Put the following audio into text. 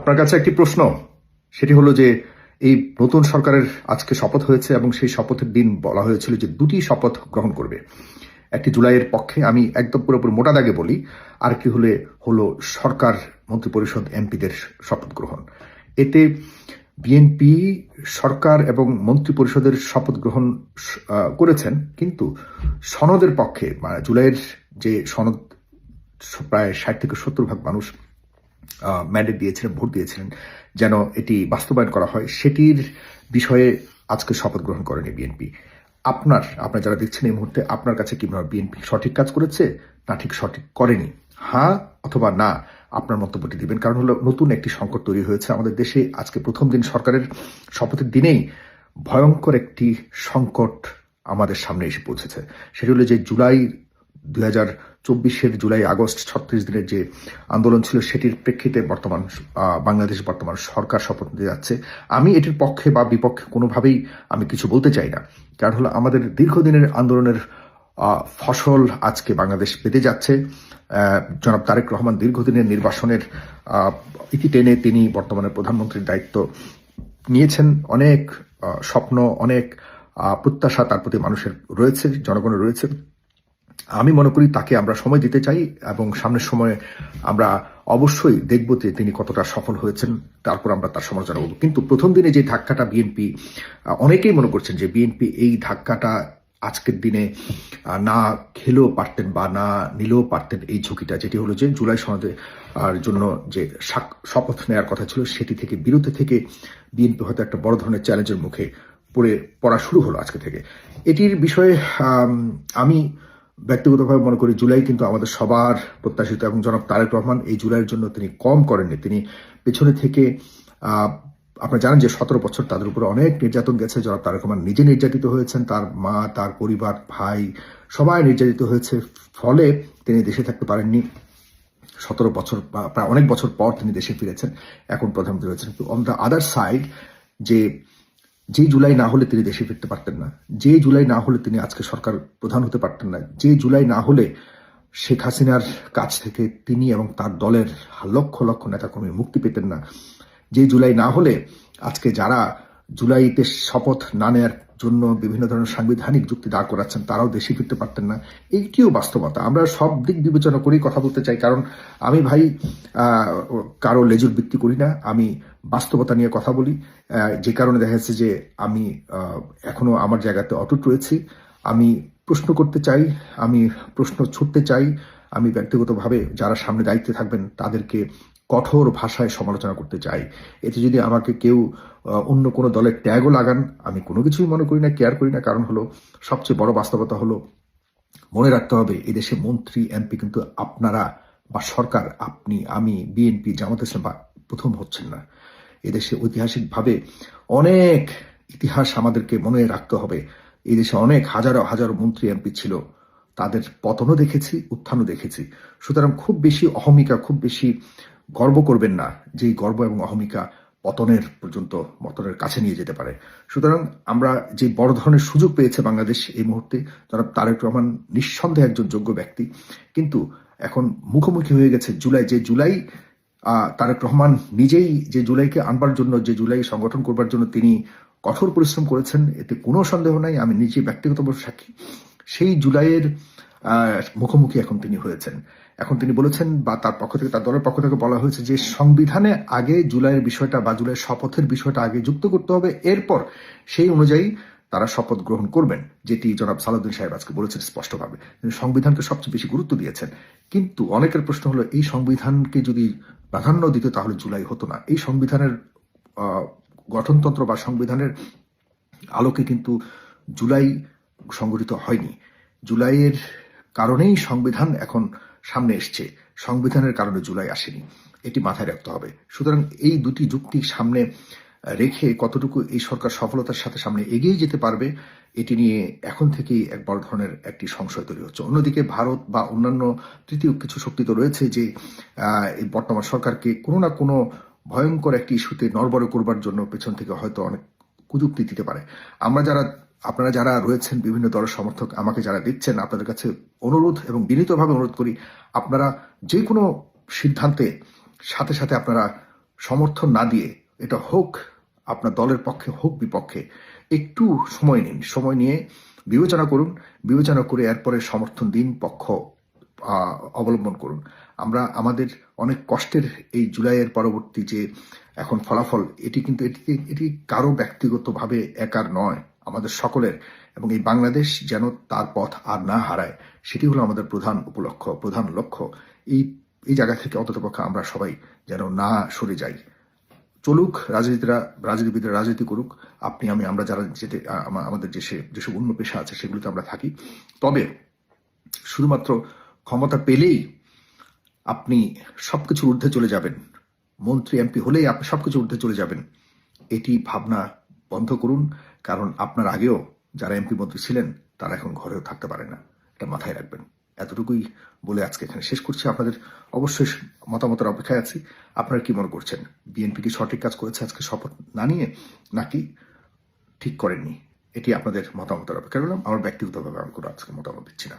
আপনার কাছে একটি প্রশ্ন, সেটি হলো যে এই নতুন সরকারের আজকে শপথ হয়েছে এবং সেই শপথের দিন বলা হয়েছিল যে দুটি শপথ গ্রহণ করবে। একটি জুলাইয়ের পক্ষে, আমি একদম পুরোপুরি মোটা দাগে বলি, আরেকটি হলো সরকার মন্ত্রিপরিষদ এমপিদের শপথ গ্রহণ। এতে বিএনপি সরকার এবং মন্ত্রিপরিষদের শপথ গ্রহণ করেছেন, কিন্তু সনদের পক্ষে মানে জুলাইয়ের যে সনদ প্রায় 60 থেকে 70% মানুষ ম্যান্ডেট দিয়েছিলেন, ভোট দিয়েছিলেন যেন এটি বাস্তবায়ন করা হয়, সেটির বিষয়ে আজকে শপথ গ্রহণ করেনি বিএনপি। আপনার যারা দেখছেন এই মুহূর্তে, আপনার কাছে কি মনে হয় বিএনপি সঠিক কাজ করেছে না ঠিক সঠিক করেনি? হ্যাঁ অথবা না আপনার মন্তব্যটি দিবেন। কারণ হলো নতুন একটি সংকট তৈরি হয়েছে আমাদের দেশে। আজকে প্রথম দিন সরকারের শপথের দিনেই ভয়ঙ্কর একটি সংকট আমাদের সামনে এসে পৌঁছেছে। সেটি হলো যে 2024 জুলাই আগস্ট 36 দিনের যে আন্দোলন ছিল, সেটির প্রেক্ষিতে বাংলাদেশ বর্তমান সরকার শপথ নিতে যাচ্ছে। আমি এটির পক্ষে বা বিপক্ষে কোনোভাবেই আমি কিছু বলতে চাই না। কারণ হলো আমাদের দীর্ঘদিনের আন্দোলনের ফসল আজকে বাংলাদেশ পেতে যাচ্ছে। জনাব তারেক রহমান দীর্ঘদিনের নির্বাসনের ইতি টেনে তিনি বর্তমানে প্রধানমন্ত্রীর দায়িত্ব নিয়েছেন। অনেক স্বপ্ন, অনেক প্রত্যাশা তার প্রতি মানুষের রয়েছে, জনগণের রয়েছে। আমি মনে করি তাকে আমরা সময় দিতে চাই এবং সামনের সময়ে আমরা অবশ্যই দেখব যে তিনি কতটা সফল হয়েছেন, তারপর আমরা তার সমালোচনা করব। কিন্তু প্রথম দিনে যে ধাক্কাটা বিএনপি, অনেকেই মনে করছেন যে বিএনপি এই ধাক্কাটা আজকের দিনে না খেলেও পারতেন বা না নিলেও পারতেন এই ঝুঁকিটা, যেটি হলো যে জুলাই সনদে জন্য যে শপথ নেওয়ার কথা ছিল সেটি থেকে বিরত থেকে বিএনপি হয়তো একটা বড় ধরনের চ্যালেঞ্জের মুখে পড়া শুরু হলো আজকে থেকে। এটির বিষয়ে আমি ব্যক্তিগতভাবে মনে করি জুলাই কিন্তু আমাদের সবার প্রত্যাশিত, এবং জনাব তারেক রহমান এই জুলাইয়ের জন্য তিনি কম করেননি। তিনি পেছনে থেকে আপনারা জানেন যে 17 বছর তাদের উপরে অনেক নির্যাতন গেছে। জনাব তারেক রহমান নিজে নির্যাতিত হয়েছেন, তার মা, তার পরিবার, ভাই সবাই নির্যাতিত হয়েছে, ফলে তিনি দেশে থাকতে পারেননি। 17 বছর বা প্রায় অনেক বছর পর তিনি দেশে ফিরেছেন, এখন প্রধানমন্ত্রী হয়েছেন। অন দ্য আদার সাইড, যে জুলাই না হলে তিনি দেশে ফিরতে পারতেন না, যে জুলাই না হলে তিনি আজকে সরকার প্রধান হতে পারতেন না, যে জুলাই না হলে শেখ হাসিনার কাছ থেকে তিনি এবং তার দলের লক্ষ লক্ষ নেতাকর্মী মুক্তি পেতেন না, যে জুলাই না হলে আজকে যারা জুলাইতে শপথ না নেওয়ার জন্য বিভিন্ন ধরনের সাংবিধানিক যুক্তি দাঁড় করাচ্ছেন তারাও দেশে ফিরতে পারতেন না। এইটিও বাস্তবতা। আমরা সব দিক বিবেচনা করেই কথা বলতে চাই, কারণ আমি ভাই কারো লেজুর বৃত্তি করি না, আমি বাস্তবতা নিয়ে কথা বলি। যে কারণে দেখা যাচ্ছে যে আমি এখনো আমার জায়গাতে অটুট রয়েছি। আমি প্রশ্ন করতে চাই, আমি প্রশ্ন ছুটতে চাই, আমি ব্যক্তিগতভাবে যারা সামনে দায়িত্বে থাকবেন তাদেরকে কঠোর ভাষায় সমালোচনা করতে চাই। এতে যদি আমাকে কেউ অন্য কোনো দলের ট্যাগও লাগান, আমি কোনো কিছুই মনে করি না, কেয়ার করি না। কারণ হলো সবচেয়ে বড় বাস্তবতা হলো, মনে রাখতে হবে এদেশে মন্ত্রী এমপি কিন্তু আপনারা বা সরকার, আপনি, আমি, বিএনপি, জামাত ইসলাম প্রথম হচ্ছেন না। এদেশে ঐতিহাসিকভাবে অনেক ইতিহাস আমাদেরকে মনে রাখতে হবে। এদেশে অনেক হাজারো হাজারো মন্ত্রী এমপি ছিল, তাদের পতনও দেখেছি, উত্থানও দেখেছি। সুতরাং খুব বেশি অহমিকা, খুব বেশি গর্ব করবেন না, যেই গর্ব এবং অহমিকা পতনের কাছে নিয়ে যেতে পারে। সুতরাং আমরা যে বড় ধরনের সুযোগ পেয়েছে বাংলাদেশ এই মুহূর্তে, জনাব তারেক রহমান নিঃসন্দেহে একজন যোগ্য ব্যক্তি, কিন্তু এখন মুখোমুখি হয়ে গেছে জুলাই তারেক রহমান নিজেই যে জুলাইকে আনবার জন্য, যে জুলাই সংগঠন করবার জন্য তিনি কঠোর পরিশ্রম করেছেন, এতে কোনো সন্দেহ নাই। আমি নিজে ব্যক্তিগতভাবে সাক্ষী। সেই জুলাইয়ের মুখোমুখি এখন তিনি হয়েছেন। এখন তিনি বলেছেন, বা তার পক্ষ থেকে, তার দলের পক্ষ থেকে বলা হয়েছে যে সংবিধানে আগে জুলাইয়ের বিষয়টা বা জুলাই শপথের বিষয়টা আগে যুক্ত করতে হবে, এরপর সেই অনুযায়ী তারা শপথ গ্রহণ করবেন, যেটি জনাব সালাউদ্দিন সাহেব আজকে বলেছেন স্পষ্টভাবে। সংবিধানকে সবচেয়ে বেশি গুরুত্ব দিয়েছেন। কিন্তু অনেকের প্রশ্ন হলো, এই সংবিধানকে যদি প্রাধান্য দিত তাহলে জুলাই হতো না। এই সংবিধানের গঠনতন্ত্র বা সংবিধানের আলোকে কিন্তু জুলাই সংগঠিত হয়নি। জুলাইয়ের কারণেই সংবিধান এখন সামনে এসছে, সংবিধানের কারণে জুলাই আসেনি। এটি মাথায় রাখতে হবে। সুতরাং এই দুটি যুক্তি সামনে রেখে কতটুকু এই সরকার সফলতার সাথে সামনে এগিয়ে যেতে পারবে, এটি নিয়ে এখন থেকেই এক বড় ধরনের একটি সংশয় তৈরি হচ্ছে। অন্যদিকে ভারত বা অন্যান্য তৃতীয় কিছু শক্তি তো রয়েছে যে এই বর্তমান সরকারকে কোনো না কোনো ভয়ঙ্কর একটি ইস্যুতে নড়বড়ে করবার জন্য পেছন থেকে হয়তো অনেক কুযুক্তি দিতে পারে। আপনারা যারা রয়েছেন বিভিন্ন দলের সমর্থক, আমাকে যারা দেখছেন, আপনাদের কাছে অনুরোধ এবং বিনীতভাবে অনুরোধ করি, আপনারা যে কোনো সিদ্ধান্তে সাথে সাথে আপনারা সমর্থন না দিয়ে এটা হোক আপনার দলের পক্ষে হোক বিপক্ষে, একটু সময় নিন, সময় নিয়ে বিবেচনা করুন, বিবেচনা করে এরপরে সমর্থন দিন, পক্ষ অবলম্বন করুন। আমরা আমাদের অনেক কষ্টের এই জুলাইয়ের পরবর্তী যে এখন ফলাফল, এটি কিন্তু এটি কারো ব্যক্তিগতভাবে একার নয়, আমাদের সকলের। এবং এই বাংলাদেশ যেন তার পথ আর না হারায়, সেটি হলো আমাদের প্রধান লক্ষ্য। এই এই জায়গা থেকে অন্ততপক্ষে আমরা সবাই যেন না সরে যাই। চলুক রাজনীতিবিদরা রাজনীতি করুক, আপনি আমি আমরা যারা আমাদের যেসব অন্য পেশা আছে সেগুলোতে আমরা থাকি। তবে শুধুমাত্র ক্ষমতা পেলেই আপনি সবকিছুর ঊর্ধ্বে চলে যাবেন, মন্ত্রী এমপি হলেই আপনি সবকিছু ঊর্ধ্বে চলে যাবেন, এটি ভাবনা বন্ধ করুন। কারণ আপনার আগেও যারা এমপি মন্ত্রী ছিলেন তারা এখন ঘরেও থাকতে পারে না, এটা মাথায় রাখবেন। এতটুকুই বলে আজকে এখানে শেষ করছি। আপনাদের অবশ্যই মতামতের অপেক্ষায় আছি। আপনারা কি মনে করছেন, বিএনপি কি সঠিক কাজ করেছে আজকে শপথ না নিয়ে, নাকি ঠিক করেননি? এটি আপনাদের মতামতের অপেক্ষা করলাম। আমার ব্যক্তিগতভাবে আমি কোনো আজকে মতামত দিচ্ছি না।